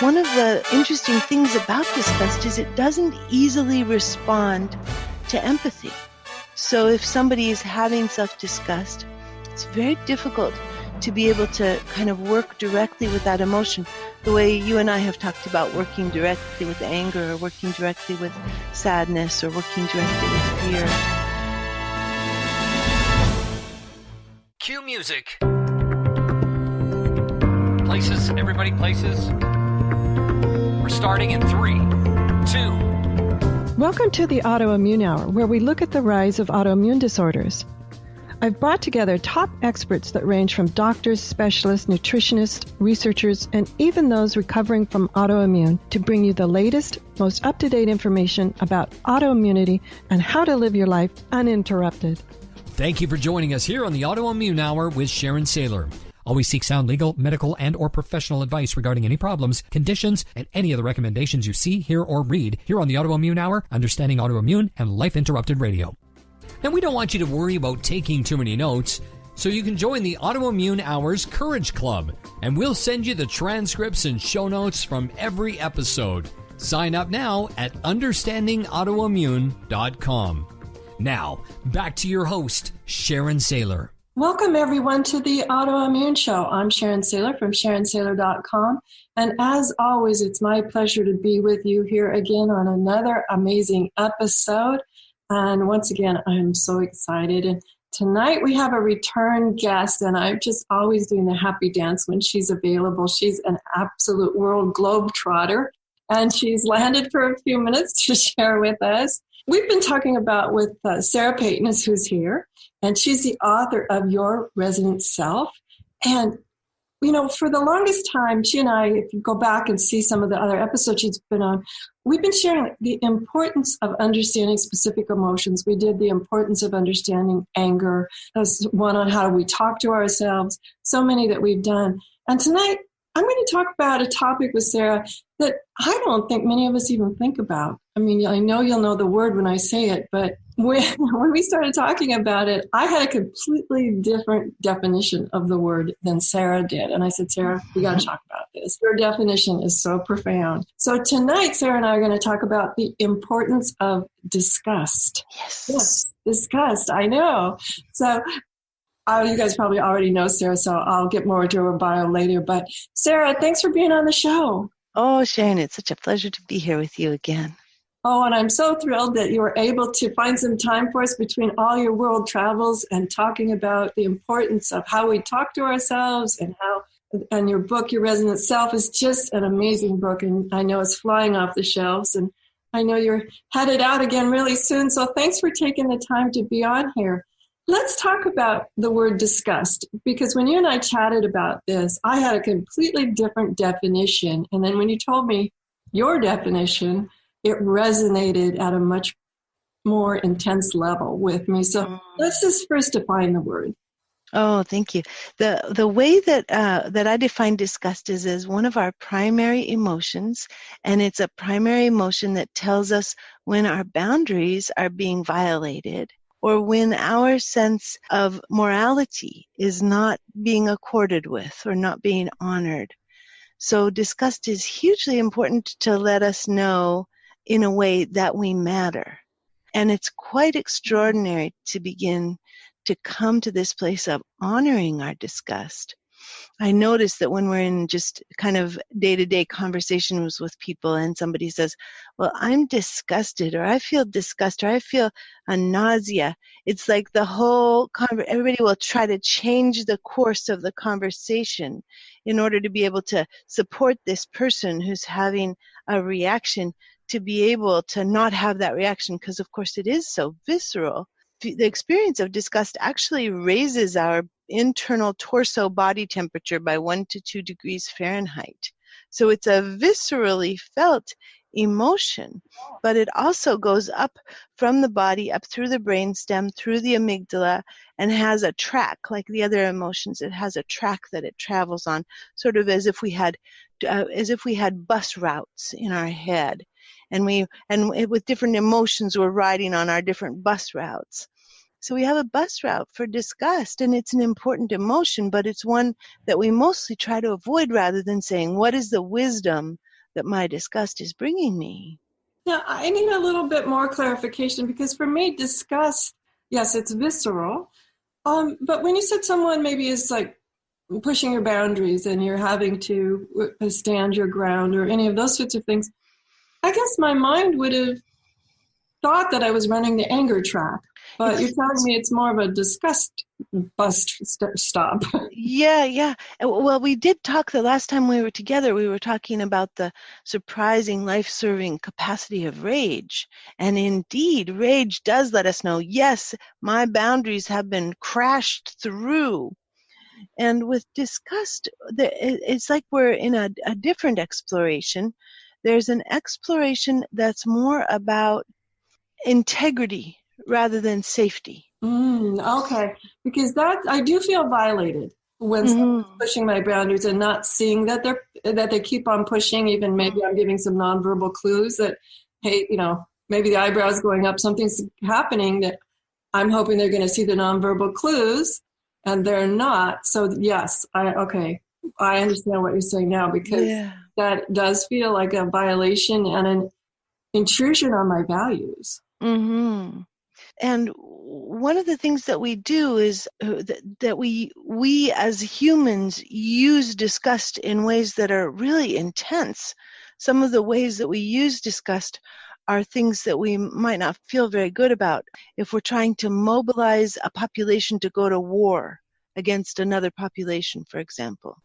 One of the interesting things about disgust is it doesn't easily respond to empathy. So if somebody is having self-disgust, it's very difficult to be able to kind of work directly with that emotion, the way you and I have talked about working directly with anger, or working directly with sadness, or working directly with fear. Cue music. Places, everybody, places. We're starting in 3, 2. Welcome to the Autoimmune Hour, where we look at the rise of autoimmune disorders. I've brought together top experts that range from doctors, specialists, nutritionists, researchers, and even those recovering from autoimmune to bring you the latest, most up-to-date information about autoimmunity and how to live your life uninterrupted. Thank you for joining us here on the Autoimmune Hour with Sharon Saylor. Always seek sound legal, medical, and or professional advice regarding any problems, conditions, and any of the recommendations you see, hear, or read here on the Autoimmune Hour, Understanding Autoimmune, and Life Interrupted Radio. And we don't want you to worry about taking too many notes, so you can join the Autoimmune Hour's Courage Club, and we'll send you the transcripts and show notes from every episode. Sign up now at understandingautoimmune.com. Now, back to your host, Sharon Saylor. Welcome, everyone, to the Autoimmune Show. I'm Sharon Saylor from SharonSaylor.com. And as always, it's my pleasure to be with you here again on another amazing episode. And once again, I'm so excited. And tonight we have a return guest, and I'm just always doing the happy dance when she's available. She's an absolute world globetrotter, and she's landed for a few minutes to share with us. We've been talking about with Sarah Peyton, who's here, and she's the author of Your Resonant Self. And, you know, for the longest time, she and I, if you go back and see some of the other episodes she's been on, we've been sharing the importance of understanding specific emotions. We did the importance of understanding anger, as one on how we talk to ourselves, so many that we've done. And tonight, I'm going to talk about a topic with Sarah that I don't think many of us even think about. I mean, I know you'll know the word when I say it, but when we started talking about it, I had a completely different definition of the word than Sarah did. And I said, Sarah, we got to talk about this. Your definition is so profound. So tonight, Sarah and I are going to talk about the importance of disgust. Yes, disgust. I know. So you guys probably already know Sarah, so I'll get more into her bio later. But Sarah, thanks for being on the show. Oh, Sharon, it's such a pleasure to be here with you again. Oh, and I'm so thrilled that you were able to find some time for us between all your world travels and talking about the importance of how we talk to ourselves and your book, Your Resonant Self, is just an amazing book. And I know it's flying off the shelves, and I know you're headed out again really soon. So thanks for taking the time to be on here. Let's talk about the word disgust, because when you and I chatted about this, I had a completely different definition. And then when you told me your definition, it resonated at a much more intense level with me. So let's just first define the word. Oh, thank you. The way that I define disgust is as one of our primary emotions, and it's a primary emotion that tells us when our boundaries are being violated, or when our sense of morality is not being accorded with or not being honored. So disgust is hugely important to let us know in a way that we matter. And it's quite extraordinary to begin to come to this place of honoring our disgust. I notice that when we're in just kind of day-to-day conversations with people and somebody says, well, I'm disgusted, or I feel disgust, or I feel a nausea, it's like the whole everybody will try to change the course of the conversation in order to be able to support this person who's having a reaction, to be able to not have that reaction, because of course it is so visceral. The experience of disgust actually raises our internal torso body temperature by 1 to 2 degrees Fahrenheit. So it's a viscerally felt emotion, but it also goes up from the body, up through the brainstem, through the amygdala, and has a track like the other emotions. It has a track that it travels on, sort of as if we had bus routes in our head. And with different emotions, we're riding on our different bus routes. So we have a bus route for disgust, and it's an important emotion, but it's one that we mostly try to avoid rather than saying, what is the wisdom that my disgust is bringing me. Now, I need a little bit more clarification, because for me, disgust, yes, it's visceral. But when you said someone maybe is like pushing your boundaries and you're having to stand your ground or any of those sorts of things, I guess my mind would have thought that I was running the anger track. But you're telling me it's more of a disgust bust stop. Yeah. Well, we did talk the last time we were together. We were talking about the surprising, life-serving capacity of rage. And indeed, rage does let us know, yes, my boundaries have been crashed through. And with disgust, it's like we're in a different exploration. There's an exploration that's more about integrity rather than safety. Okay, because that I do feel violated when someone's pushing my boundaries and not seeing that they keep on pushing. Even maybe I'm giving some nonverbal clues that, hey, maybe the eyebrows going up, something's happening that I'm hoping they're going to see the nonverbal clues, and they're not. So yes, I understand what you're saying now, because that does feel like a violation and an intrusion on my values. Mm-hmm. And one of the things that we do is that we as humans use disgust in ways that are really intense. Some of the ways that we use disgust are things that we might not feel very good about. If we're trying to mobilize a population to go to war against another population, for example,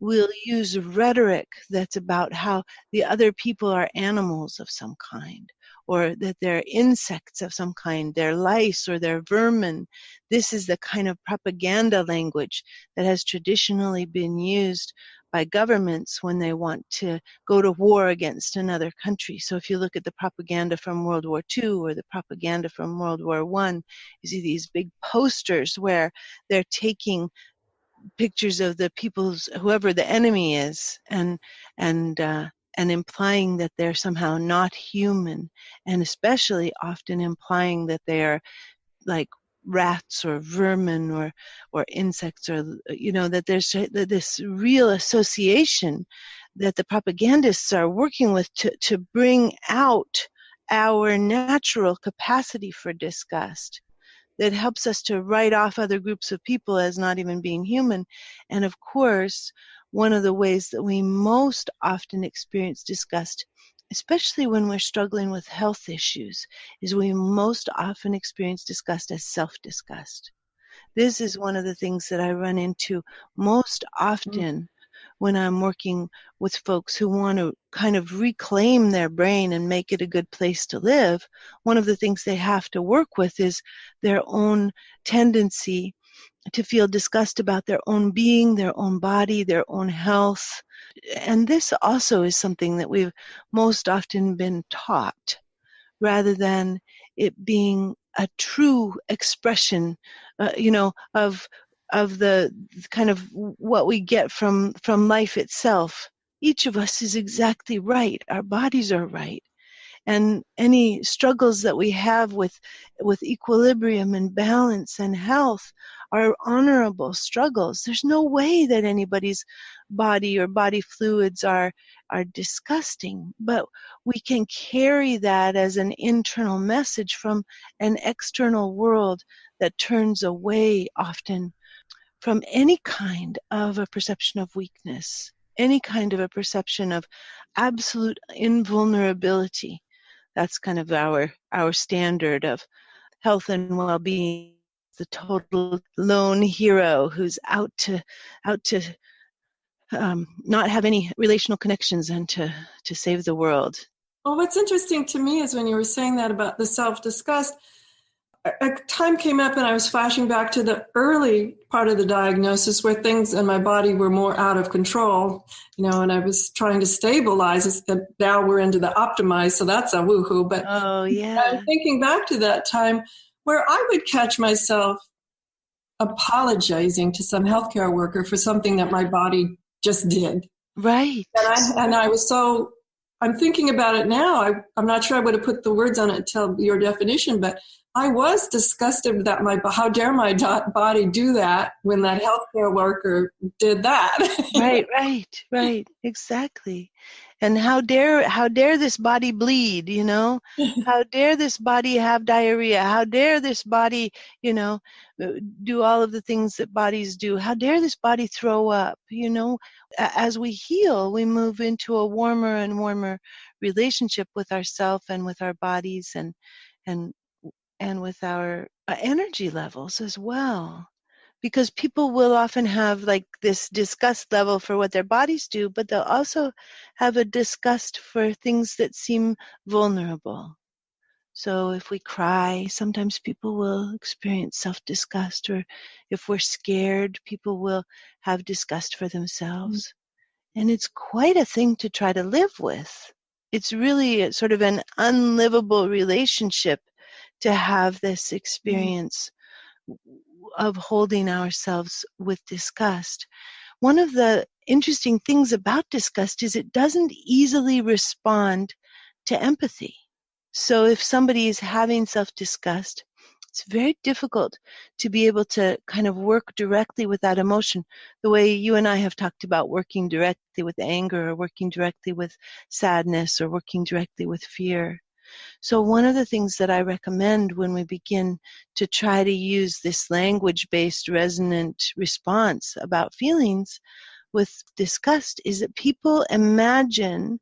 we'll use rhetoric that's about how the other people are animals of some kind, or that they're insects of some kind, they're lice or they're vermin. This is the kind of propaganda language that has traditionally been used by governments when they want to go to war against another country. So if you look at the propaganda from World War II or the propaganda from World War I, you see these big posters where they're taking pictures of the people's, whoever the enemy is, and implying that they're somehow not human, and especially often implying that they are like rats or vermin or insects, or that there's this real association that the propagandists are working with to bring out our natural capacity for disgust, that helps us to write off other groups of people as not even being human. And of course, one of the ways that we most often experience disgust, especially when we're struggling with health issues, is we most often experience disgust as self-disgust. This is one of the things that I run into most often when I'm working with folks who want to kind of reclaim their brain and make it a good place to live. One of the things they have to work with is their own tendency to feel disgust about their own being, their own body, their own health. And this also is something that we've most often been taught, rather than it being a true expression, of the kind of what we get from life itself. Each of us is exactly right. Our bodies are right. And any struggles that we have with equilibrium and balance and health are honorable struggles. There's no way that anybody's body or body fluids are disgusting, but we can carry that as an internal message from an external world that turns away often from any kind of a perception of weakness, any kind of a perception of absolute invulnerability. That's kind of our standard of health and well-being. The total lone hero who's out to not have any relational connections and to save the world. Well, what's interesting to me is when you were saying that about the self-disgust, a time came up and I was flashing back to the early part of the diagnosis where things in my body were more out of control, and I was trying to stabilize. Now we're into the optimize, so that's a woohoo. But I'm thinking back to that time where I would catch myself apologizing to some healthcare worker for something that my body just did. Right. And I was so, I'm thinking about it now. I'm not sure I would have put the words on it until your definition, but I was disgusted that how dare my body do that when that healthcare worker did that. Right. Exactly. And how dare this body bleed, you know? How dare this body have diarrhea? How dare this body, you know, do all of the things that bodies do? How dare this body throw up, you know? As we heal, we move into a warmer and warmer relationship with ourselves and with our bodies and with our energy levels as well. Because people will often have like this disgust level for what their bodies do, but they'll also have a disgust for things that seem vulnerable. So if we cry, sometimes people will experience self-disgust, or if we're scared, people will have disgust for themselves. And it's quite a thing to try to live with. It's really sort of an unlivable relationship to have this experience of holding ourselves with disgust. One of the interesting things about disgust is it doesn't easily respond to empathy. So if somebody is having self-disgust, it's very difficult to be able to kind of work directly with that emotion, the way you and I have talked about working directly with anger, or working directly with sadness, or working directly with fear. So one of the things that I recommend when we begin to try to use this language-based resonant response about feelings with disgust is that people imagine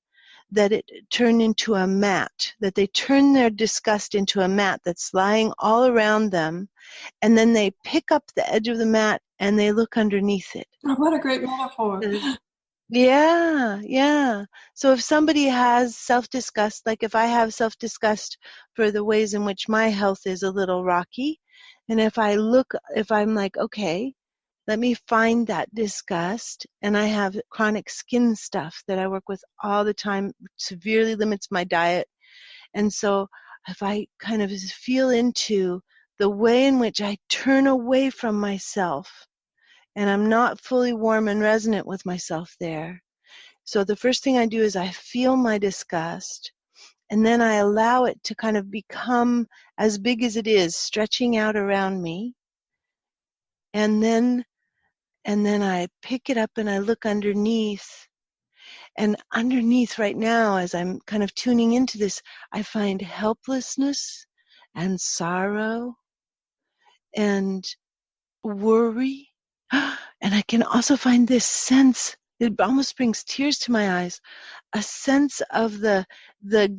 that it turned into a mat, that they turn their disgust into a mat that's lying all around them, and then they pick up the edge of the mat and they look underneath it. Oh, what a great metaphor. Yeah. So if somebody has self-disgust, like if I have self-disgust for the ways in which my health is a little rocky, and if I'm like, okay, let me find that disgust, and I have chronic skin stuff that I work with all the time, severely limits my diet. And so if I kind of feel into the way in which I turn away from myself, and I'm not fully warm and resonant with myself there. So the first thing I do is I feel my disgust, and then I allow it to kind of become as big as it is, stretching out around me. And then I pick it up and I look underneath. And underneath right now, as I'm kind of tuning into this, I find helplessness and sorrow and worry. And I can also find this sense, it almost brings tears to my eyes, a sense of the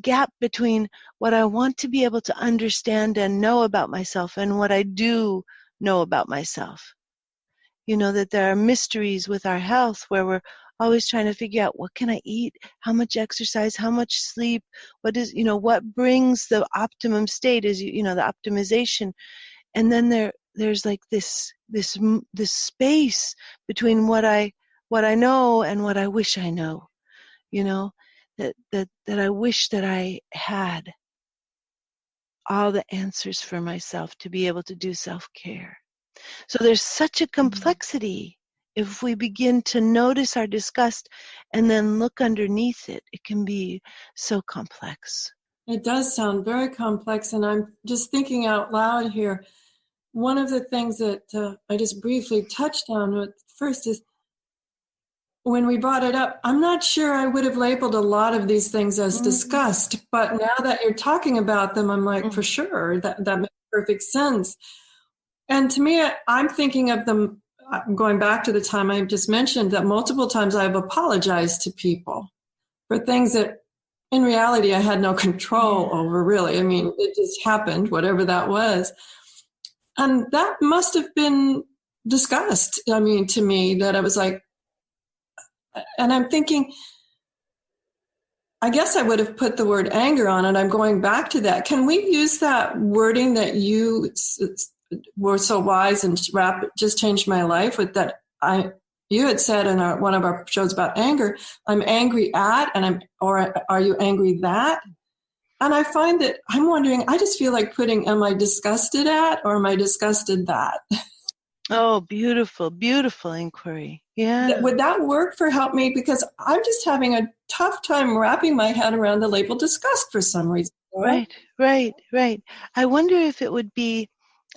gap between what I want to be able to understand and know about myself and what I do know about myself. You know, that there are mysteries with our health where we're always trying to figure out, what can I eat? How much exercise? How much sleep? What brings the optimum state is, the optimization. And then there's like this space between what I know and what I wish I know, that I wish that I had all the answers for myself to be able to do self-care. So there's such a complexity. If we begin to notice our disgust and then look underneath it, it can be so complex. It does sound very complex, and I'm just thinking out loud here. One of the things that I just briefly touched on first is when we brought it up, I'm not sure I would have labeled a lot of these things as disgust, but now that you're talking about them, I'm like, for sure, that makes perfect sense. And to me, I'm thinking of them, going back to the time I just mentioned, that multiple times I've apologized to people for things that in reality I had no control over, really. I mean, it just happened, whatever that was. And that must have been disgust, to me, that I was like, and I'm thinking, I guess I would have put the word anger on it. I'm going back to that. Can we use that wording that you were so wise and just changed my life with that? You had said in one of our shows about anger, I'm angry at, or are you angry that? And I find that I'm wondering, I just feel like putting, am I disgusted at, or am I disgusted that? Oh, beautiful, beautiful inquiry. Yeah. Would that work for help me? Because I'm just having a tough time wrapping my head around the label disgust for some reason. Right. I wonder if it would be,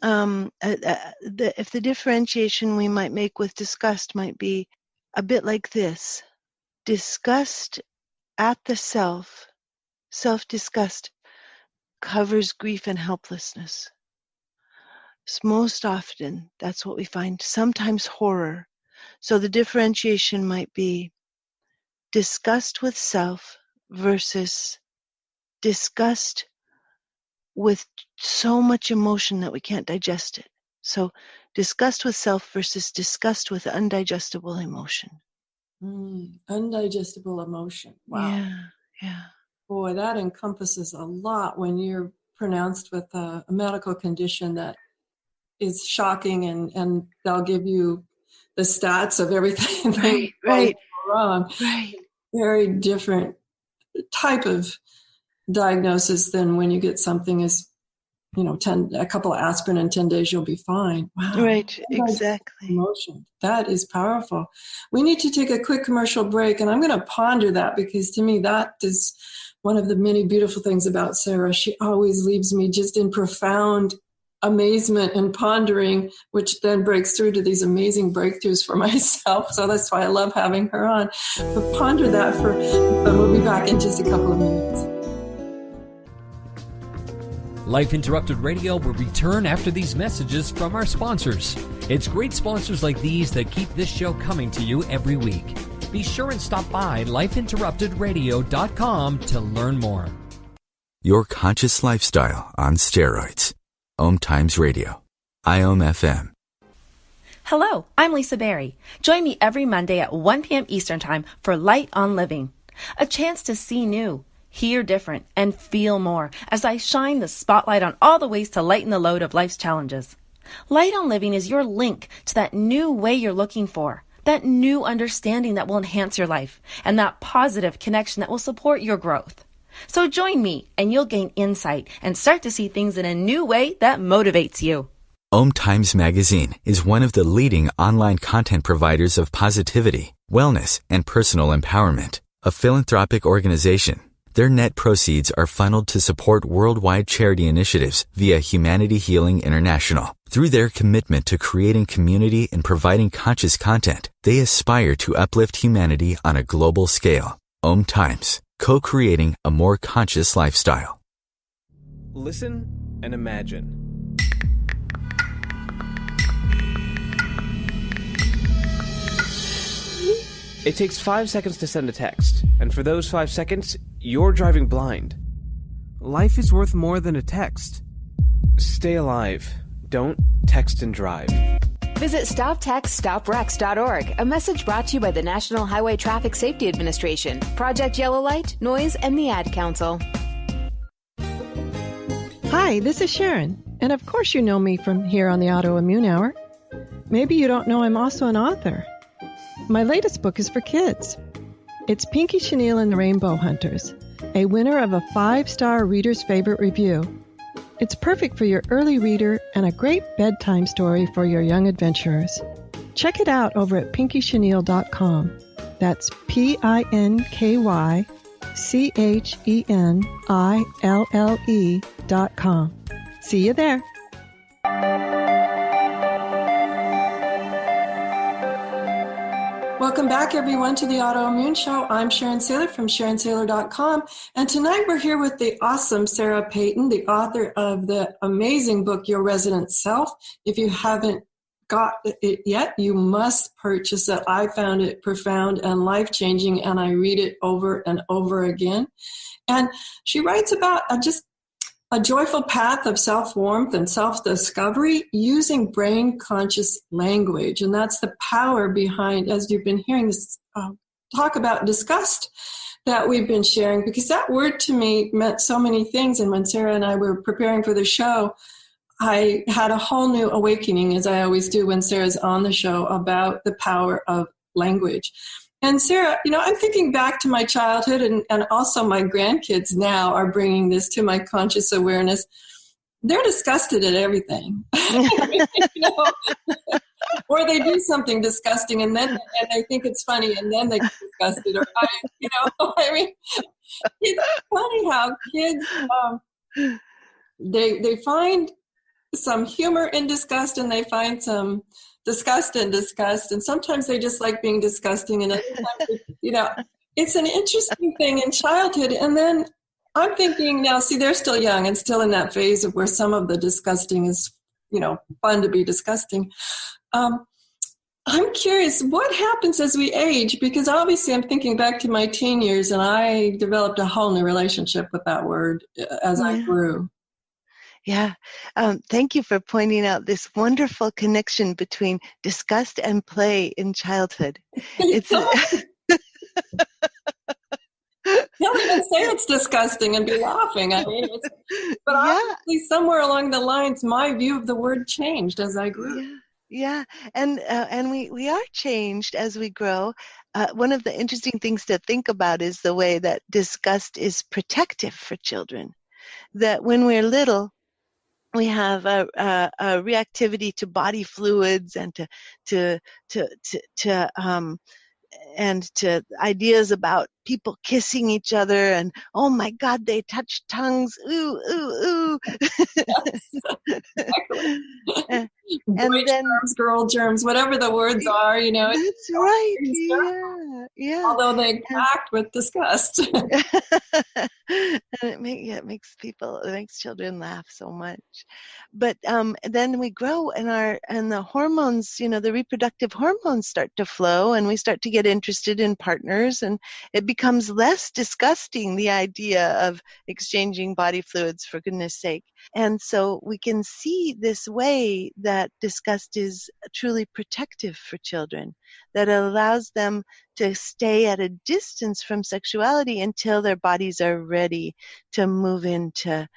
if the differentiation we might make with disgust might be a bit like this. Disgust at the self-disgust covers grief and helplessness. Most often, that's what we find. Sometimes horror. So the differentiation might be disgust with self versus disgust with so much emotion that we can't digest it. So disgust with self versus disgust with undigestible emotion. Undigestible emotion. Wow. Yeah. Boy, that encompasses a lot when you're pronounced with a medical condition that is shocking, and they'll give you the stats of everything right. wrong. Right. Very different type of diagnosis than when you get something as, a couple of aspirin in 10 days, you'll be fine. Wow. Right, exactly. Emotion. That is powerful. We need to take a quick commercial break, and I'm going to ponder that, because to me, that is one of the many beautiful things about Sarah. She always leaves me just in profound amazement and pondering, which then breaks through to these amazing breakthroughs for myself. So that's why I love having her on. But ponder that we'll be back in just a couple of minutes. Life Interrupted Radio will return after these messages from our sponsors. It's great sponsors like these that keep this show coming to you every week. Be sure and stop by lifeinterruptedradio.com to learn more. Your conscious lifestyle on steroids. OMTimes Radio. IOM FM. Hello, I'm Lisa Berry. Join me every Monday at 1 p.m. Eastern Time for Light on Living. A chance to see new, hear different, and feel more as I shine the spotlight on all the ways to lighten the load of life's challenges. Light on Living is your link to that new way you're looking for, that new understanding that will enhance your life, and that positive connection that will support your growth. So join me, and you'll gain insight and start to see things in a new way that motivates you. OMTimes Magazine is one of the leading online content providers of positivity, wellness, and personal empowerment. A philanthropic organization, their net proceeds are funneled to support worldwide charity initiatives via Humanity Healing International. Through their commitment to creating community and providing conscious content, they aspire to uplift humanity on a global scale. OMTimes, co-creating a more conscious lifestyle. Listen and imagine. It takes 5 seconds to send a text, and for those 5 seconds, you're driving blind. Life is worth more than a text. Stay alive. Don't text and drive. Visit StopTextStopWrecks.org, a message brought to you by the National Highway Traffic Safety Administration, Project Yellow Light, Noise, and the Ad Council. Hi, this is Sharon, and of course you know me from here on the Autoimmune Hour. Maybe you don't know I'm also an author. My latest book is for kids. It's Pinky Chenille and the Rainbow Hunters, a winner of a 5-star Reader's Favorite review. It's perfect for your early reader and a great bedtime story for your young adventurers. Check it out over at pinkychenille.com. That's PinkyChenille.com. See you there. Welcome back, everyone, to the Autoimmune Show. I'm Sharon Saylor from SharonSaylor.com. And tonight we're here with the awesome Sarah Peyton, the author of the amazing book, Your Resonant Self. If you haven't got it yet, you must purchase it. I found it profound and life-changing, and I read it over and over again. And she writes about just a joyful path of self-warmth and self-discovery using brain-conscious language. And that's the power behind, as you've been hearing this talk about disgust that we've been sharing, because that word to me meant so many things. And when Sarah and I were preparing for the show, I had a whole new awakening, as I always do when Sarah's on the show, about the power of language. And Sarah, I'm thinking back to my childhood, and also my grandkids now are bringing this to my conscious awareness. They're disgusted at everything. Or they do something disgusting and they think it's funny, and then they get disgusted. It's funny how kids they find some humor in disgust, and they find some disgust in disgust, and sometimes they just like being disgusting, and other times, it's an interesting thing in childhood. And then I'm thinking now, see, they're still young and still in that phase of where some of the disgusting is, fun to be disgusting. I'm curious, what happens as we age? Because obviously I'm thinking back to my teen years, and I developed a whole new relationship with that word as I grew. Yeah. Thank you for pointing out this wonderful connection between disgust and play in childhood. It's He'll even say it's disgusting and be laughing. I mean, but obviously somewhere along the lines, my view of the word changed as I grew. Yeah, and we are changed as we grow. One of the interesting things to think about is the way that disgust is protective for children. That when we're little, we have a reactivity to body fluids and to ideas about people kissing each other, and oh my God, they touch tongues, ooh, ooh, ooh. and boy then germs, girl germs, whatever the words are, That's right. Yeah. Although they act with disgust. And it makes children laugh so much. But then we grow, and the hormones, the reproductive hormones start to flow, and we start to get interested in partners, and it becomes less disgusting, the idea of exchanging body fluids, for goodness sake. And so we can see this way that disgust is truly protective for children, that allows them to stay at a distance from sexuality until their bodies are ready to move into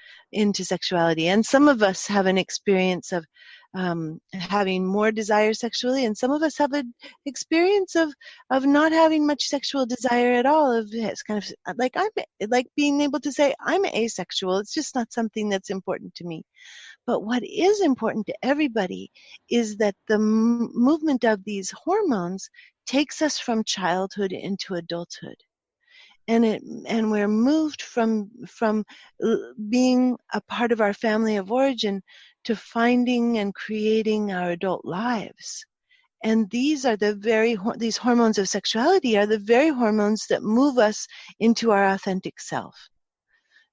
sexuality. And some of us have an experience of having more desire sexually, and some of us have an experience of not having much sexual desire at all. It's kind of like being able to say, I'm asexual. It's just not something that's important to me. But what is important to everybody is that the movement of these hormones takes us from childhood into adulthood. And we're moved from being a part of our family of origin to finding and creating our adult lives. And these hormones of sexuality are the very hormones that move us into our authentic self.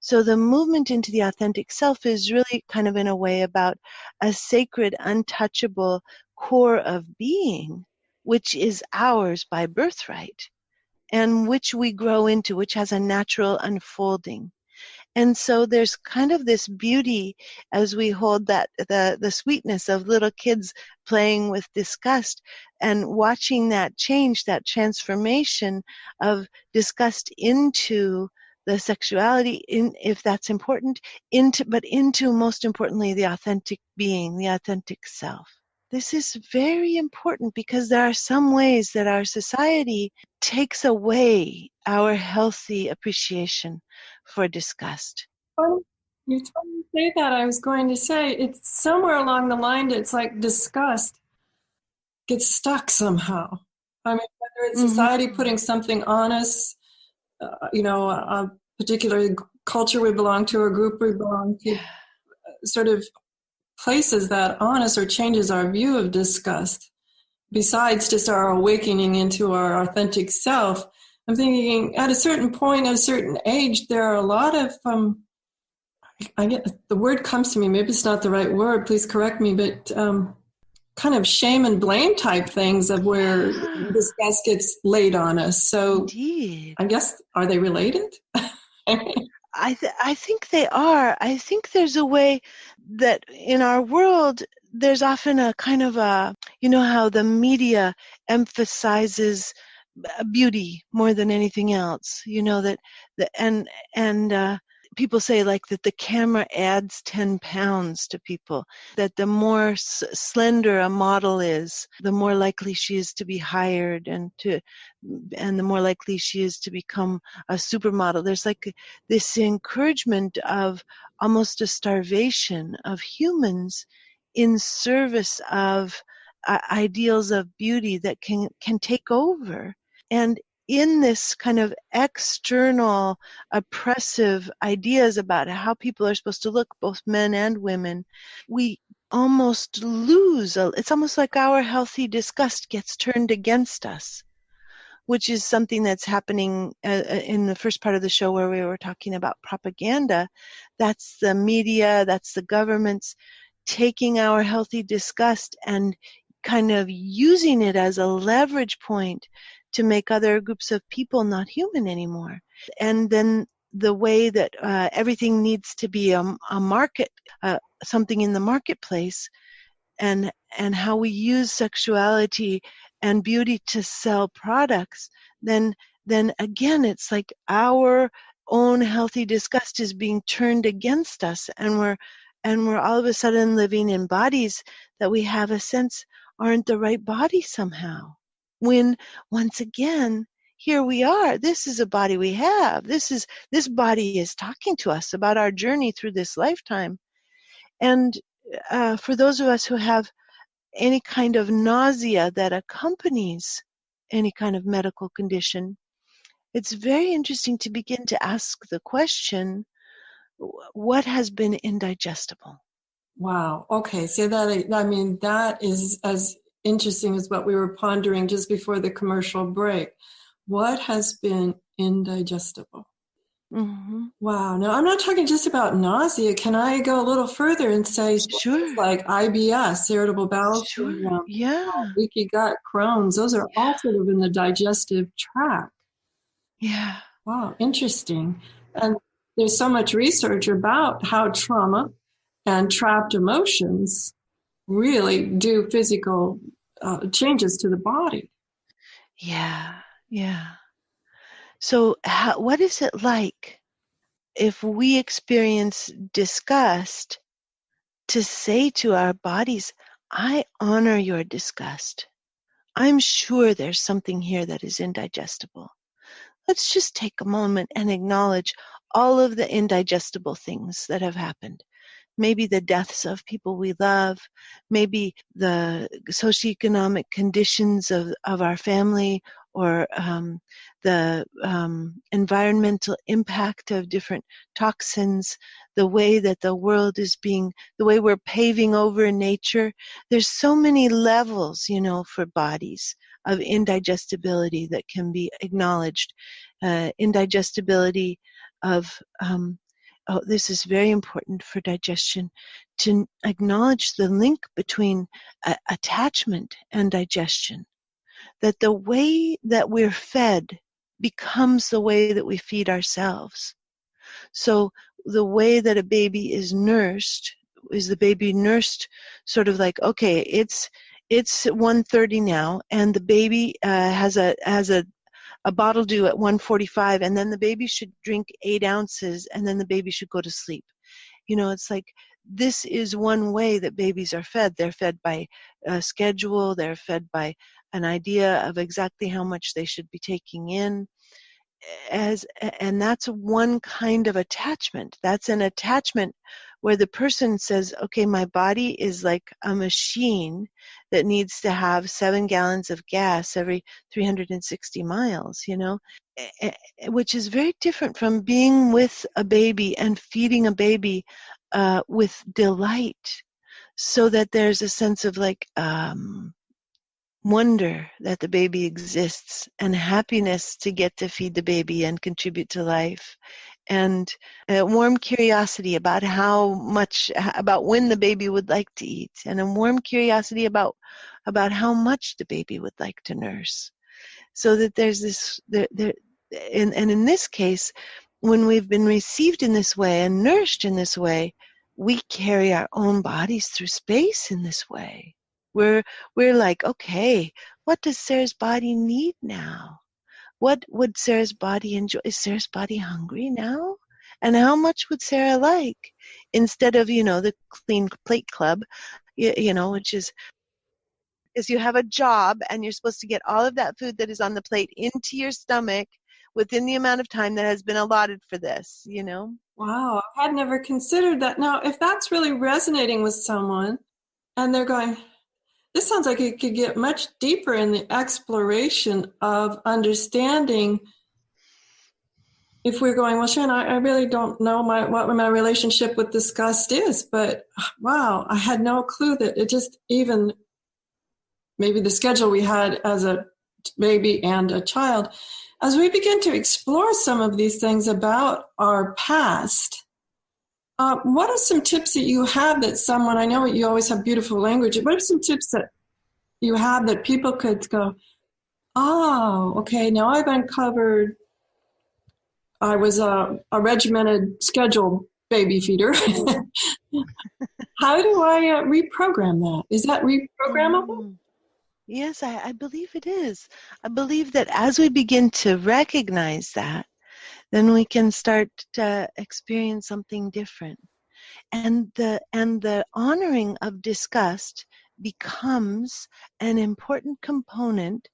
So the movement into the authentic self is really kind of in a way about a sacred, untouchable core of being, which is ours by birthright, and which we grow into, which has a natural unfolding. And so there's kind of this beauty as we hold that the sweetness of little kids playing with disgust and watching that change, that transformation of disgust into the sexuality, if that's important, but into most importantly the authentic being, the authentic self. This is very important because there are some ways that our society takes away our healthy appreciation for disgust. You told me to say that. I was going to say it's somewhere along the line. It's like disgust gets stuck somehow. I mean, whether it's society putting something on us, a particular culture we belong to, or group we belong to, sort of places that on us or changes our view of disgust. Besides just our awakening into our authentic self, I'm thinking at a certain point, at a certain age, there are a lot of, the word comes to me, maybe it's not the right word, please correct me, but kind of shame and blame type things of where disgust gets laid on us. So Indeed. I guess, are they related? I think they are. I think there's a way that in our world, there's often a kind of how the media emphasizes beauty more than anything else. People say like that the camera adds 10 pounds to people, that the more slender a model is, the more likely she is to be hired and the more likely she is to become a supermodel. There's like this encouragement of almost a starvation of humans in service of ideals of beauty that can take over. And in this kind of external oppressive ideas about how people are supposed to look, both men and women, we almost lose. It's almost like our healthy disgust gets turned against us, which is something that's happening in the first part of the show where we were talking about propaganda. That's the media, that's the governments taking our healthy disgust and kind of using it as a leverage point to make other groups of people not human anymore. And then the way that everything needs to be a market, something in the marketplace, and how we use sexuality and beauty to sell products, then again it's like our own healthy disgust is being turned against us, and we're all of a sudden living in bodies that we have a sense aren't the right body somehow. When once again, here we are. This is a body we have. This body is talking to us about our journey through this lifetime. And for those of us who have any kind of nausea that accompanies any kind of medical condition, it's very interesting to begin to ask the question, what has been indigestible? Wow. Okay. So that is as interesting as what we were pondering just before the commercial break. What has been indigestible? Mm-hmm. Wow. Now, I'm not talking just about nausea. Can I go a little further and say sure, like IBS, irritable bowel syndrome, leaky gut, Crohn's? Those are all sort of in the digestive tract. Yeah. Wow. Interesting. And there's so much research about how trauma and trapped emotions really do physical changes to the body. Yeah. So what is it like if we experience disgust to say to our bodies, I honor your disgust. I'm sure there's something here that is indigestible. Let's just take a moment and acknowledge all of the indigestible things that have happened. Maybe the deaths of people we love, maybe the socioeconomic conditions of our family, or the environmental impact of different toxins, the way that the world is the way we're paving over nature. There's so many levels, for bodies of indigestibility that can be acknowledged. Indigestibility of this is very important for digestion, to acknowledge the link between attachment and digestion. That the way that we're fed becomes the way that we feed ourselves. So the way that a baby is nursed, is the baby nursed sort of like, okay, it's 1:30 now, and the baby has a bottle due at 1:45, and then the baby should drink 8 ounces, and then the baby should go to sleep. It's like, this is one way that babies are fed. They're fed by a schedule. They're fed by an idea of exactly how much they should be taking in. And that's one kind of attachment. That's an attachment where the person says, okay, my body is like a machine that needs to have 7 gallons of gas every 360 miles, which is very different from being with a baby and feeding a baby with delight, so that there's a sense of like wonder that the baby exists, and happiness to get to feed the baby and contribute to life, and a warm curiosity about about when the baby would like to eat, and a warm curiosity about how much the baby would like to nurse. So that there's this, and in this case, when we've been received in this way and nourished in this way, we carry our own bodies through space in this way. We're like, okay, what does Sarah's body need now? What would Sarah's body enjoy? Is Sarah's body hungry now? And how much would Sarah like? Instead of, the clean plate club, which is you have a job and you're supposed to get all of that food that is on the plate into your stomach within the amount of time that has been allotted for this, Wow, I had never considered that. Now, if that's really resonating with someone and they're going, this sounds like it could get much deeper in the exploration of understanding. If we're going, well, Sharon, I really don't know what my relationship with disgust is, but wow, I had no clue that it just even maybe the schedule we had as a baby and a child. As we begin to explore some of these things about our past, what are some tips that you have that someone, I know you always have beautiful language, what are some tips that you have that people could go, oh, okay, now I've uncovered I was a regimented schedule baby feeder. How do I reprogram that? Is that reprogrammable? Yes, I believe it is. I believe that as we begin to recognize that, then we can start to experience something different. And the honoring of disgust becomes an important component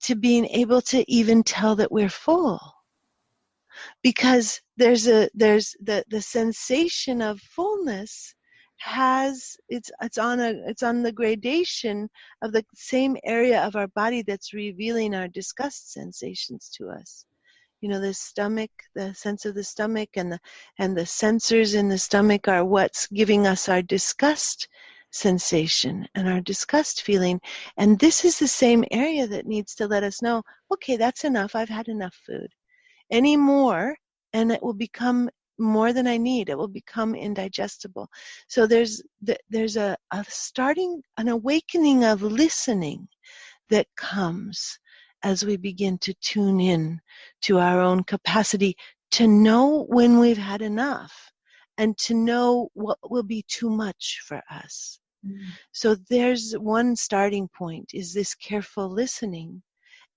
to being able to even tell that we're full. Because there's the sensation of fullness it's on the gradation of the same area of our body that's revealing our disgust sensations to us. You know, the stomach, the sense of the stomach, and the sensors in the stomach are what's giving us our disgust sensation and our disgust feeling. And this is the same area that needs to let us know, okay, that's enough. I've had enough food. Any more, and it will become more than I need. It will become indigestible. So there's a starting, an awakening of listening that comes as we begin to tune in to our own capacity to know when we've had enough and to know what will be too much for us. So there's one starting point, is this careful listening.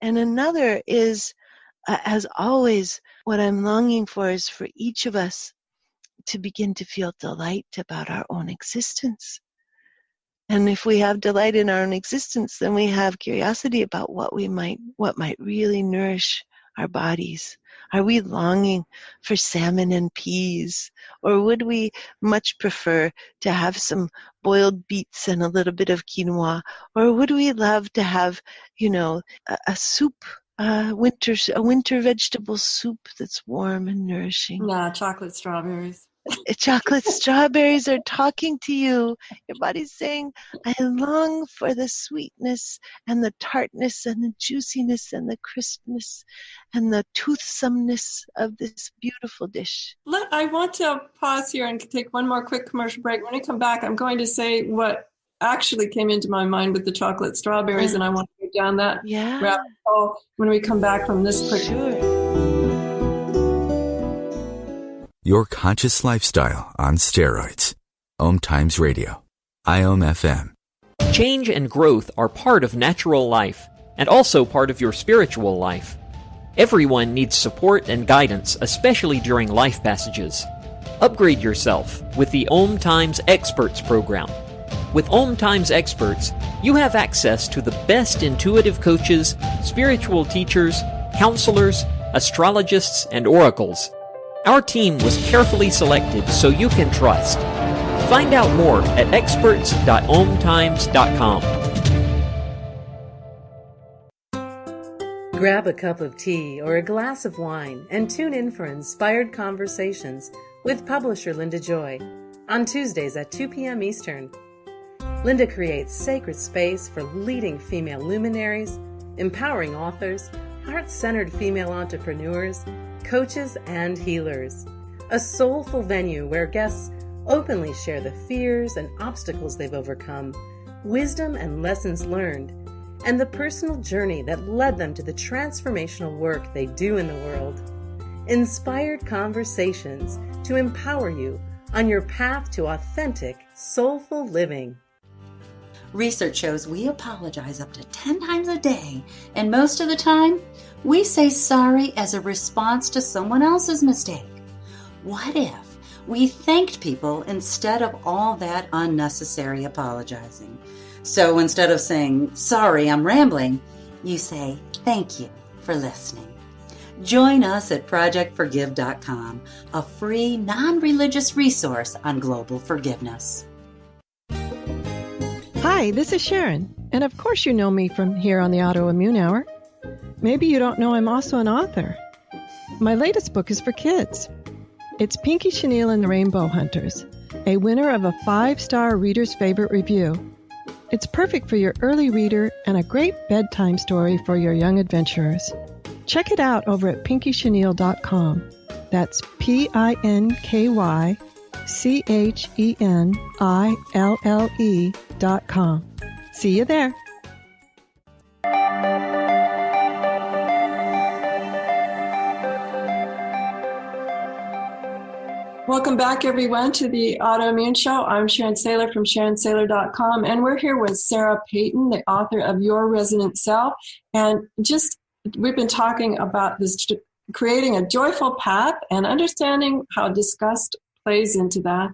And another is, as always, what I'm longing for is for each of us to begin to feel delight about our own existence. And if we have delight in our own existence, then we have curiosity about what might really nourish our bodies. Are we longing for salmon and peas? Or would we much prefer to have some boiled beets and a little bit of quinoa? Or would we love to have, a soup, a winter vegetable soup that's warm and nourishing? Nah, chocolate strawberries. Chocolate strawberries are talking to you. Your body's saying, I long for the sweetness and the tartness and the juiciness and the crispness and the toothsomeness of this beautiful dish. I want to pause here and take one more quick commercial break. When I come back, I'm going to say what actually came into my mind with the chocolate strawberries, and I want to go down that rabbit hole when we come back from this quick. Sure. Your conscious lifestyle on steroids. OMTimes Radio. IOM FM. Change and growth are part of natural life and also part of your spiritual life. Everyone needs support and guidance, especially during life passages. Upgrade yourself with the OMTimes Experts program. With OMTimes Experts, you have access to the best intuitive coaches, spiritual teachers, counselors, astrologists, and oracles. Our team was carefully selected so you can trust. Find out more at experts.omtimes.com. Grab a cup of tea or a glass of wine and tune in for Inspired Conversations with publisher Linda Joy on Tuesdays at 2 p.m. Eastern. Linda creates sacred space for leading female luminaries, empowering authors, heart-centered female entrepreneurs, coaches, and healers. A soulful venue where guests openly share the fears and obstacles they've overcome, wisdom and lessons learned, and the personal journey that led them to the transformational work they do in the world. Inspired Conversations to empower you on your path to authentic, soulful living. Research shows we apologize up to 10 times a day, and most of the time, we say sorry as a response to someone else's mistake. What if we thanked people instead of all that unnecessary apologizing? So instead of saying, sorry, I'm rambling, you say, thank you for listening. Join us at projectforgive.com, a free, non-religious resource on global forgiveness. Hi, this is Sharon. And of course you know me from here on the Autoimmune Hour. Maybe you don't know I'm also an author. My latest book is for kids. It's Pinky Chenille and the Rainbow Hunters, a winner of a 5-star reader's favorite review. It's perfect for your early reader and a great bedtime story for your young adventurers. Check it out over at pinkychenille.com. That's PinkyChenille.com. See you there. Welcome back, everyone, to the Autoimmune Show. I'm Sharon Saylor from SharonSaylor.com, and we're here with Sarah Peyton, the author of Your Resonant Self. And we've been talking about this, creating a joyful path and understanding how disgust plays into that.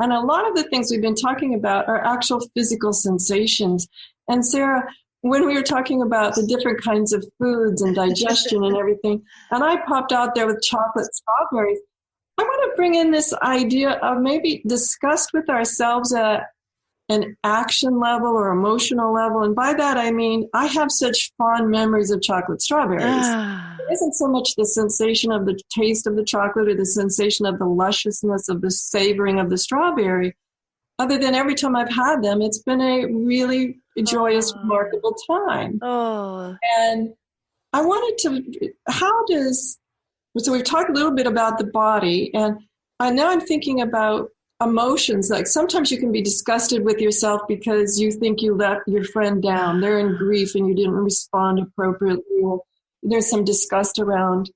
And a lot of the things we've been talking about are actual physical sensations. And Sarah, when we were talking about the different kinds of foods and digestion and everything, and I popped out there with chocolate strawberries, I want to bring in this idea of maybe disgust with ourselves at an action level or emotional level. And by that, I mean, I have such fond memories of chocolate strawberries. It isn't so much the sensation of the taste of the chocolate or the sensation of the lusciousness of the savoring of the strawberry. Other than every time I've had them, it's been a really joyous, remarkable time. And I wanted to, so we've talked a little bit about the body, and now I'm thinking about emotions. Like sometimes you can be disgusted with yourself because you think you let your friend down. They're in grief and you didn't respond appropriately. Or there's some disgust around,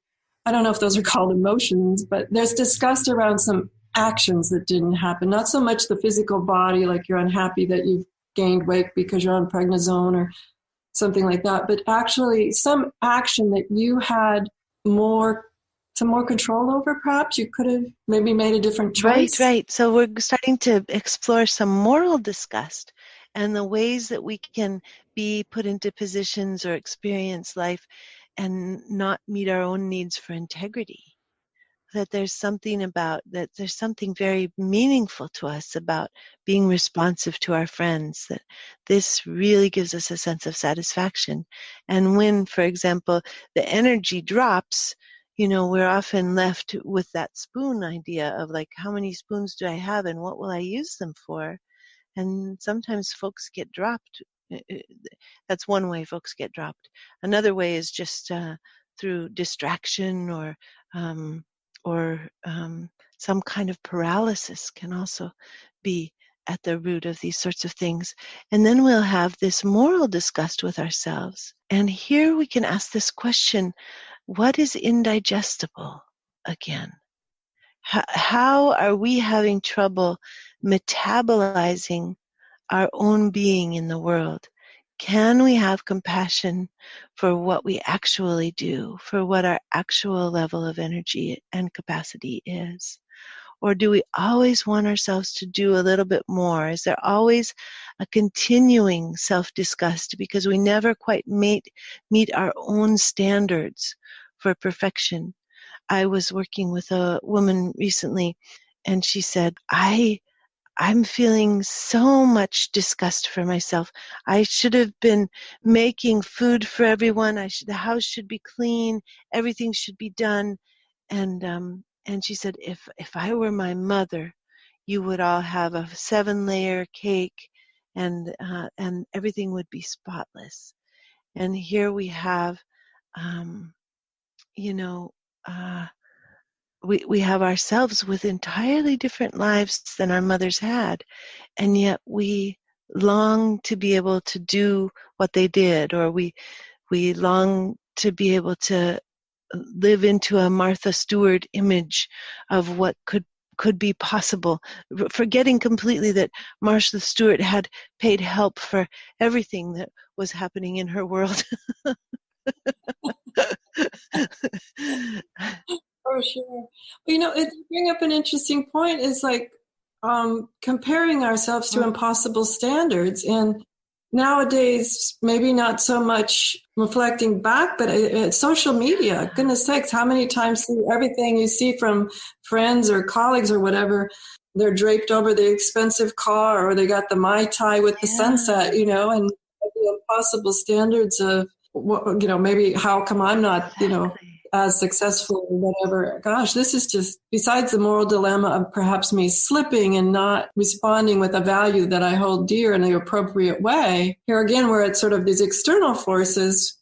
I don't know if those are called emotions, but there's disgust around some actions that didn't happen. Not so much the physical body, like you're unhappy that you've gained weight because you're on prednisone or something like that, but actually some action that you had some more control over. Perhaps you could have maybe made a different choice. Right. So we're starting to explore some moral disgust and the ways that we can be put into positions or experience life and not meet our own needs for integrity. That there's something very meaningful to us about being responsive to our friends, that this really gives us a sense of satisfaction. And when, for example, the energy drops, we're often left with that spoon idea of like, how many spoons do I have and what will I use them for? And sometimes folks get dropped. That's one way folks get dropped. Another way is just through distraction or some kind of paralysis can also be at the root of these sorts of things. And then we'll have this moral disgust with ourselves. And here we can ask this question, what is indigestible again? How are we having trouble metabolizing our own being in the world? Can we have compassion for what we actually do, for what our actual level of energy and capacity is? Or do we always want ourselves to do a little bit more? Is there always a continuing self-disgust because we never quite meet our own standards for perfection? I was working with a woman recently, and she said, I'm feeling so much disgust for myself. I should have been making food for everyone. The house should be clean. Everything should be done. And she said, if I were my mother, you would all have a 7-layer cake, and everything would be spotless. And here we have, we have ourselves with entirely different lives than our mothers had, and yet we long to be able to do what they did, or we long to be able to live into a Martha Stewart image of what could be possible, forgetting completely that Martha Stewart had paid help for everything that was happening in her world. Oh, sure. It bring up an interesting point is like comparing ourselves to impossible standards. And nowadays, maybe not so much reflecting back, but social media, goodness sakes, how many times everything you see from friends or colleagues or whatever, they're draped over the expensive car, or they got the Mai Tai with the sunset, and impossible standards of, maybe how come I'm not, as successful or whatever. Gosh, this is just, besides the moral dilemma of perhaps me slipping and not responding with a value that I hold dear in the appropriate way. Here again, we're at sort of these external forces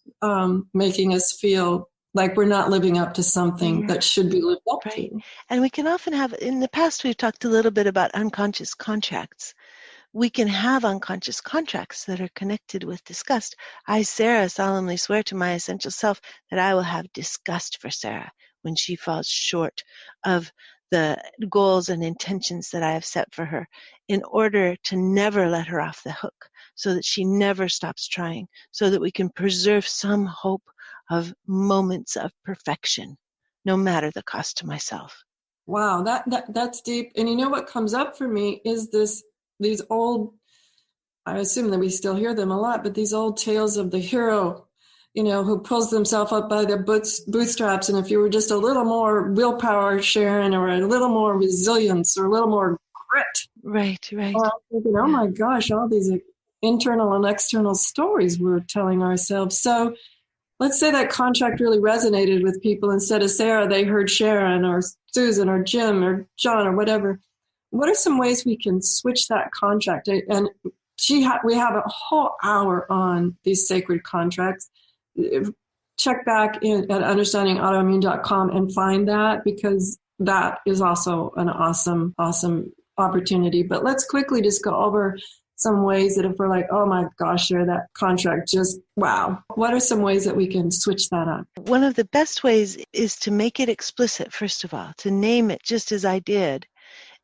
making us feel like we're not living up to something that should be lived up to. And we can often have, in the past, we've talked a little bit about unconscious contracts. We can have unconscious contracts that are connected with disgust. I, Sarah, solemnly swear to my essential self that I will have disgust for Sarah when she falls short of the goals and intentions that I have set for her, in order to never let her off the hook, so that she never stops trying, so that we can preserve some hope of moments of perfection, no matter the cost to myself. Wow, that's deep. And you know what comes up for me is these old, I assume that we still hear them a lot, but these old tales of the hero, who pulls themselves up by the bootstraps. And if you were just a little more willpower, Sharon, or a little more resilience, or a little more grit. Right. I'm thinking, oh my gosh, all these internal and external stories we're telling ourselves. So let's say that contract really resonated with people. Instead of Sarah, they heard Sharon or Susan or Jim or John or whatever. What are some ways we can switch that contract? And we have a whole hour on these sacred contracts. Check back at understandingautoimmune.com and find that, because that is also an awesome, awesome opportunity. But let's quickly just go over some ways that if we're like, oh my gosh, that contract just, wow. What are some ways that we can switch that up? One of the best ways is to make it explicit, first of all, to name it just as I did.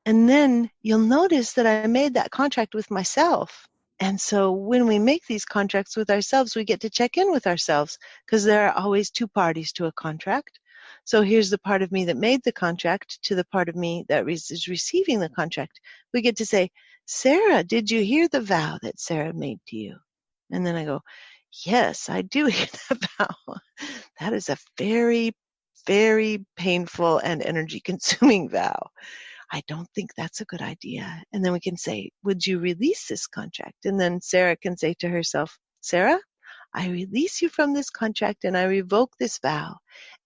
And then you'll notice that I made that contract with myself. And so when we make these contracts with ourselves, we get to check in with ourselves, because there are always two parties to a contract. So here's the part of me that made the contract to the part of me that is receiving the contract. We get to say, Sarah, did you hear the vow that Sarah made to you? And then I go, yes, I do hear the vow. That is a very, very painful and energy-consuming vow. I don't think that's a good idea. And then we can say, would you release this contract? And then Sarah can say to herself, Sarah, I release you from this contract and I revoke this vow.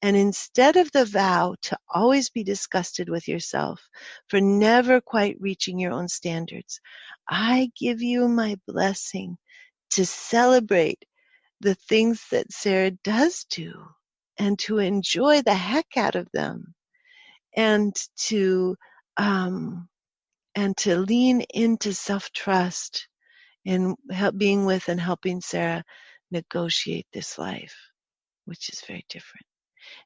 And instead of the vow to always be disgusted with yourself for never quite reaching your own standards, I give you my blessing to celebrate the things that Sarah does do and to enjoy the heck out of them, and to lean into self-trust in being with and helping Sarah negotiate this life, which is very different.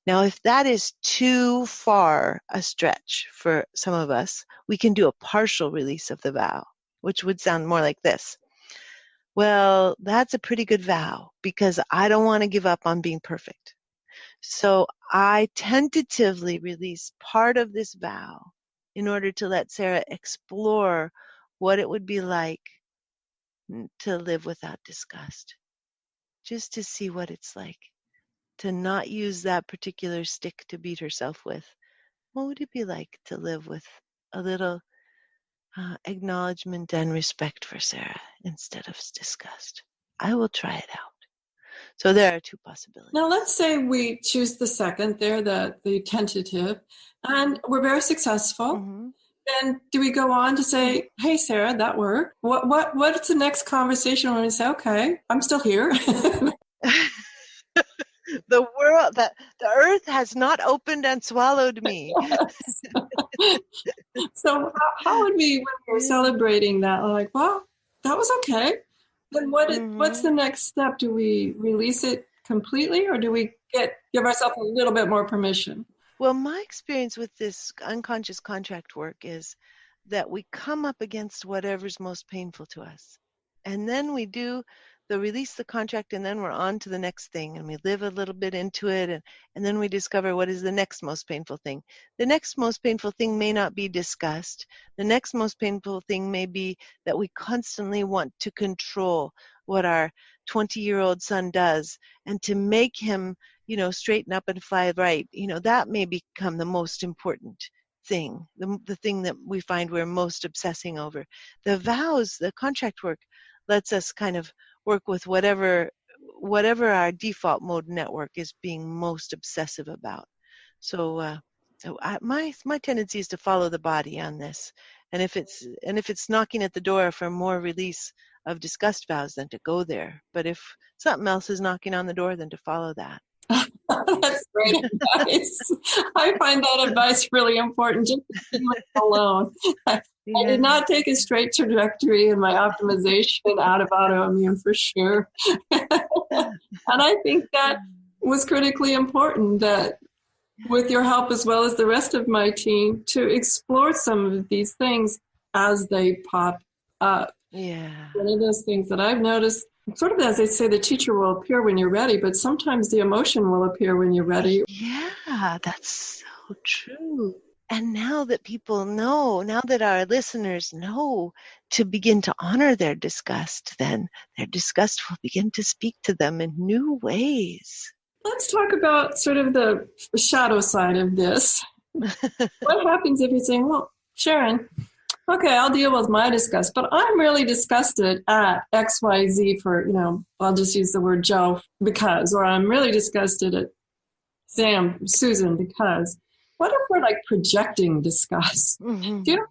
Now, if that is too far a stretch for some of us, we can do a partial release of the vow, which would sound more like this. Well, that's a pretty good vow because I don't want to give up on being perfect. So I tentatively release part of this vow in order to let Sarah explore what it would be like to live without disgust, just to see what it's like to not use that particular stick to beat herself with. What would it be like to live with a little acknowledgement and respect for Sarah instead of disgust? I will try it out. So there are two possibilities. Now, let's say we choose the second there, the tentative, and we're very successful. Mm-hmm. Then do we go on to say, hey, Sarah, that worked? What's the next conversation when we say, okay, I'm still here? The world, the earth has not opened and swallowed me. Yes. So how would we, when we're celebrating that, like, well, that was okay. Then what's the next step? Do we release it completely, or do we give ourselves a little bit more permission? Well, my experience with this unconscious contract work is that we come up against whatever's most painful to us. And then we do the release the contract, and then we're on to the next thing, and we live a little bit into it, and then we discover what is the next most painful thing. The next most painful thing may not be disgust. The next most painful thing may be that we constantly want to control what our 20-year-old son does, and to make him, straighten up and fly right. That may become the most important thing, the thing that we find we're most obsessing over. The vows, the contract work, lets us kind of work with whatever our default mode network is being most obsessive about. So my tendency is to follow the body on this, and if it's knocking at the door for more release of disgust vows, then to go there. But if something else is knocking on the door, then to follow that. That's great advice. I find that advice really important, just to leave it alone. I did not take a straight trajectory in my optimization out of autoimmune for sure. And I think that was critically important, that with your help as well as the rest of my team, to explore some of these things as they pop up. Yeah. One of those things that I've noticed, sort of as they say, the teacher will appear when you're ready, but sometimes the emotion will appear when you're ready. Yeah, that's so true. And now that people know, now that our listeners know to begin to honor their disgust, then their disgust will begin to speak to them in new ways. Let's talk about sort of the shadow side of this. What happens if you're saying, well, Sharon, okay, I'll deal with my disgust, but I'm really disgusted at XYZ for, I'll just use the word Joe because, or I'm really disgusted at Susan because. What if we're like projecting disgust? Mm-hmm. Do you know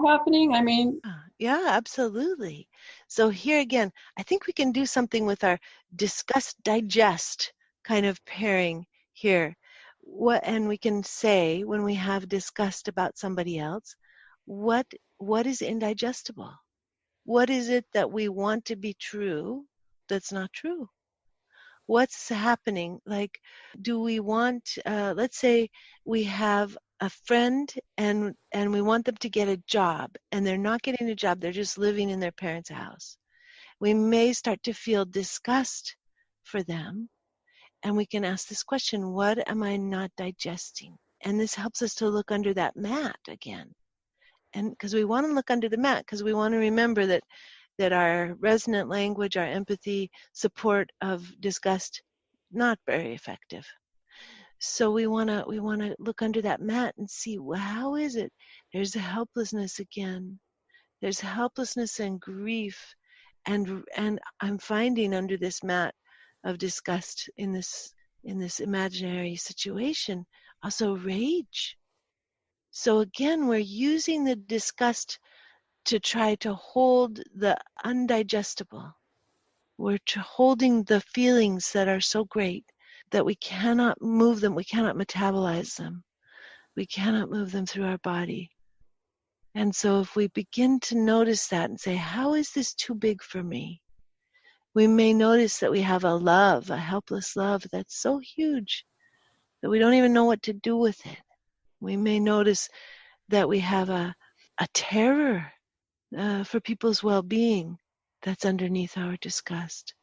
that happening? I mean, yeah, absolutely. So here again, I think we can do something with our disgust digest kind of pairing here. And we can say when we have disgust about somebody else, what is indigestible? What is it that we want to be true that's not true? What's happening? Like, do we want, let's say we have a friend and we want them to get a job, and they're not getting a job, they're just living in their parents' house. We may start to feel disgust for them, and we can ask this question, what am I not digesting? And this helps us to look under that mat again. And because we want to look under the mat, because we want to remember that our resonant language, our empathy, support of disgust, not very effective. So we want to look under that mat and see, well, how is it? There's a helplessness again. There's helplessness and grief, and I'm finding under this mat of disgust in this imaginary situation also rage. So again, we're using the disgust to try to hold the undigestible. We're holding the feelings that are so great that we cannot move them, we cannot metabolize them, we cannot move them through our body. And so if we begin to notice that and say, how is this too big for me? We may notice that we have a helpless love that's so huge that we don't even know what to do with it. We may notice that we have a terror for people's well-being that's underneath our disgust.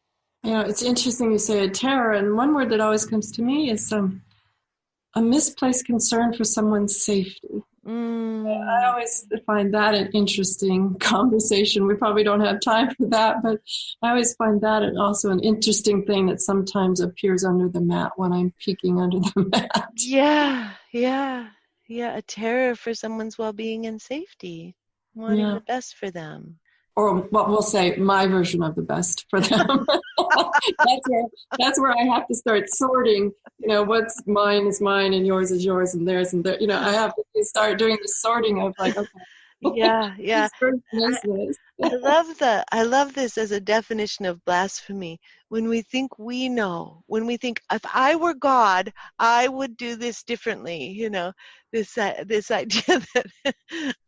It's interesting you say a terror, and one word that always comes to me is a misplaced concern for someone's safety. I always find that an interesting conversation. We probably don't have time for that, but I always find that also an interesting thing that sometimes appears under the mat when I'm peeking under the mat. Yeah, a terror for someone's well-being and safety, wanting the best for them. Or what we'll say, my version of the best for them. That's where I have to start sorting, what's mine is mine and yours is yours and theirs and theirs. I have to start doing the sorting of like, okay. Yeah. I love this as a definition of blasphemy. When we think we know, when we think, if I were God, I would do this differently. This idea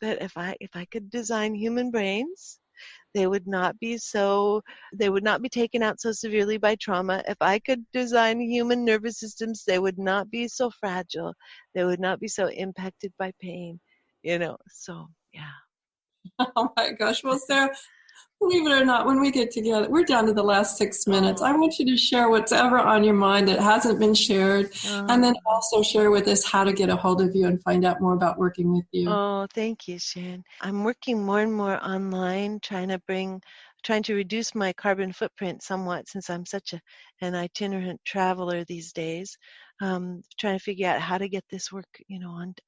that if I could design human brains, they would not be taken out so severely by trauma. If I could design human nervous systems, they would not be so fragile. They would not be so impacted by pain. So yeah. Oh my gosh. Well, Sarah, believe it or not, when we get together, we're down to the last 6 minutes. I want you to share whatever on your mind that hasn't been shared, and then also share with us how to get a hold of you and find out more about working with you. Oh, thank you, Sharon. I'm working more and more online, trying to reduce my carbon footprint somewhat, since I'm such an itinerant traveler these days. Trying to figure out how to get this work,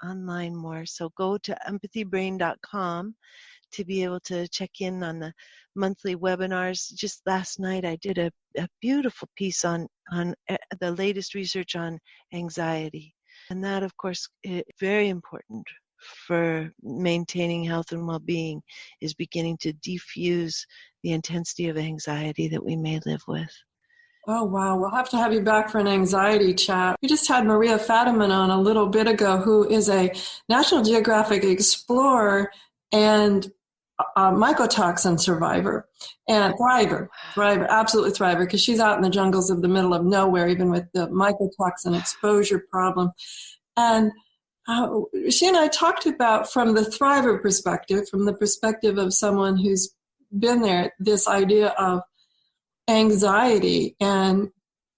online more. So go to empathybrain.com to be able to check in on the monthly webinars. Just last night I did a beautiful piece on the latest research on anxiety. And that, of course, is very important for maintaining health and well-being, is beginning to diffuse the intensity of anxiety that we may live with. Oh, wow. We'll have to have you back for an anxiety chat. We just had Maria Fadiman on a little bit ago, who is a National Geographic explorer and a mycotoxin survivor and thriver, absolutely thriver, because she's out in the jungles of the middle of nowhere, even with the mycotoxin exposure problem. And she and I talked about, from the thriver perspective, from the perspective of someone who's been there, this idea of anxiety, and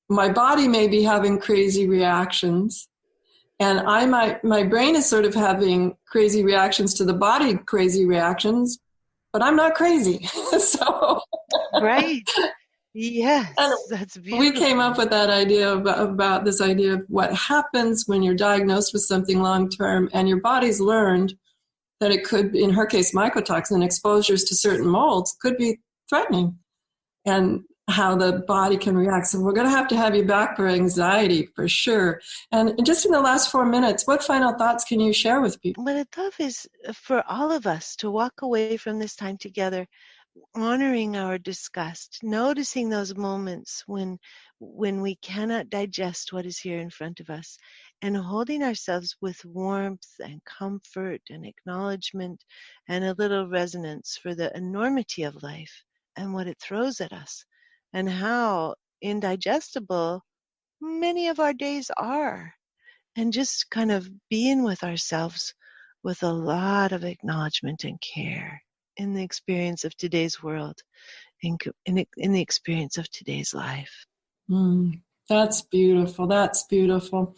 my body may be having crazy reactions, and my brain is sort of having crazy reactions to the body, crazy reactions, but I'm not crazy. So right. Yes, that's beautiful. We came up with that idea about this idea of what happens when you're diagnosed with something long-term and your body's learned that it could, in her case, mycotoxin exposures to certain molds could be threatening, and how the body can react. So we're going to have you back for anxiety for sure. And just in the last 4 minutes, what final thoughts can you share with people? What I'd love is for all of us to walk away from this time together honoring our disgust, noticing those moments when we cannot digest what is here in front of us, and holding ourselves with warmth and comfort and acknowledgement and a little resonance for the enormity of life and what it throws at us, and how indigestible many of our days are. And just kind of being with ourselves with a lot of acknowledgement and care in the experience of today's world, in the experience of today's life. That's beautiful. That's beautiful.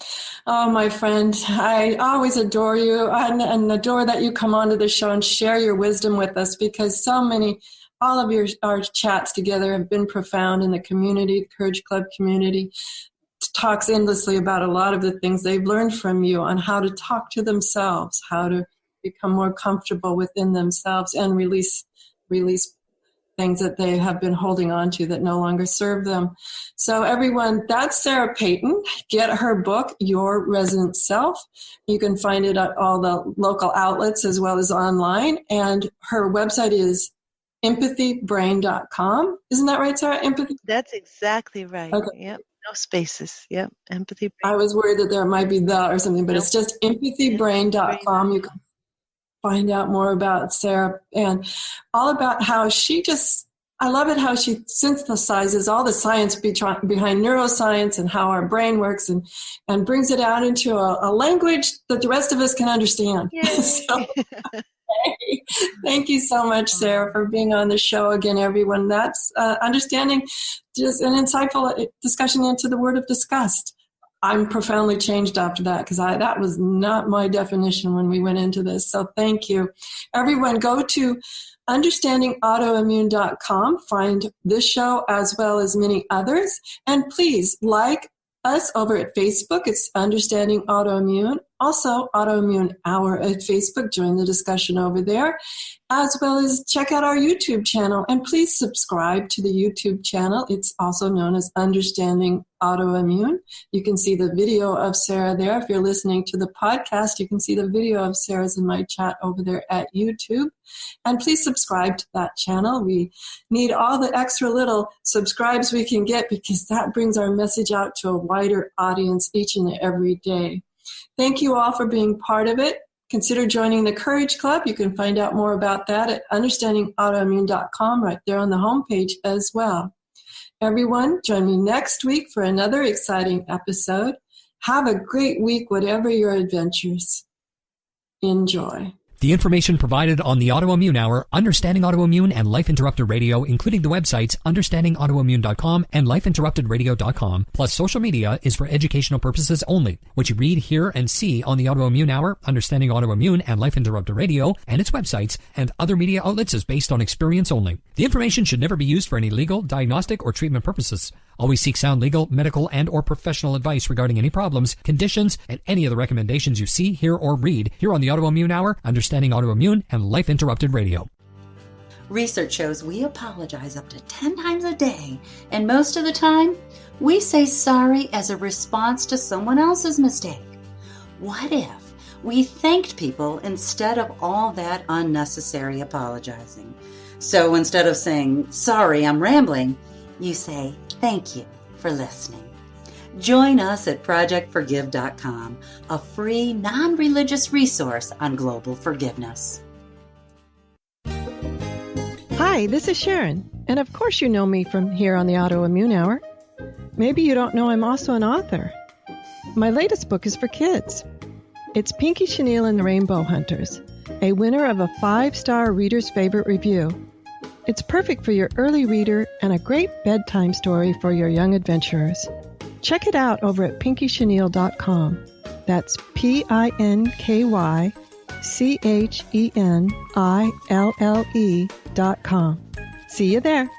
Oh, my friend, I always adore you and adore that you come onto the show and share your wisdom with us, because all of our chats together have been profound in the community. The Courage Club community talks endlessly about a lot of the things they've learned from you on how to talk to themselves, how to become more comfortable within themselves and release things that they have been holding on to that no longer serve them. So everyone, that's Sarah Peyton. Get her book, Your Resonant Self. You can find it at all the local outlets as well as online. And her website is empathybrain.com. Isn't that right, Sarah? Empathy? That's exactly right. Okay. Yep. No spaces. Yep. Empathy. I was worried that there might be the or something, but It's just empathybrain.com. You can find out more about Sarah and all about how I love it how she synthesizes all the science behind neuroscience and how our brain works and brings it out into a language that the rest of us can understand. So, thank you so much, Sarah, for being on the show again, everyone. That's understanding just an insightful discussion into the word of disgust. I'm profoundly changed after that, because that was not my definition when we went into this. So thank you. Everyone, go to understandingautoimmune.com. Find this show as well as many others. And please like us over at Facebook. It's Understanding Autoimmune. Also, Autoimmune Hour at Facebook. Join the discussion over there, as well as check out our YouTube channel. And please subscribe to the YouTube channel. It's also known as Understanding Autoimmune. You can see the video of Sarah there. If you're listening to the podcast, you can see the video of Sarah's in my chat over there at YouTube. And please subscribe to that channel. We need all the extra little subscribes we can get, because that brings our message out to a wider audience each and every day. Thank you all for being part of it. Consider joining the Courage Club. You can find out more about that at understandingautoimmune.com right there on the homepage as well. Everyone, join me next week for another exciting episode. Have a great week, whatever your adventures. Enjoy. The information provided on the Autoimmune Hour, Understanding Autoimmune, and Life Interrupted Radio, including the websites understandingautoimmune.com and lifeinterruptedradio.com, plus social media, is for educational purposes only. What you read, hear, and see on the Autoimmune Hour, Understanding Autoimmune, and Life Interrupted Radio, and its websites, and other media outlets is based on experience only. The information should never be used for any legal, diagnostic, or treatment purposes. Always seek sound legal, medical, and or professional advice regarding any problems, conditions, and any of the recommendations you see, hear, or read here on the Autoimmune Hour, Understanding Autoimmune, and Life Interrupted Radio. Research shows we apologize up to 10 times a day, and most of the time, we say sorry as a response to someone else's mistake. What if we thanked people instead of all that unnecessary apologizing? So instead of saying, sorry, I'm rambling, you say, thank you for listening. Join us at projectforgive.com, a free, non-religious resource on global forgiveness. Hi, this is Sharon, and of course you know me from here on the Autoimmune Hour. Maybe you don't know I'm also an author. My latest book is for kids. It's Pinky Chenille and the Rainbow Hunters, a winner of a 5-star Reader's Favorite review. It's perfect for your early reader and a great bedtime story for your young adventurers. Check it out over at pinkychenille.com. That's PINKYCHENILLE.com. See you there.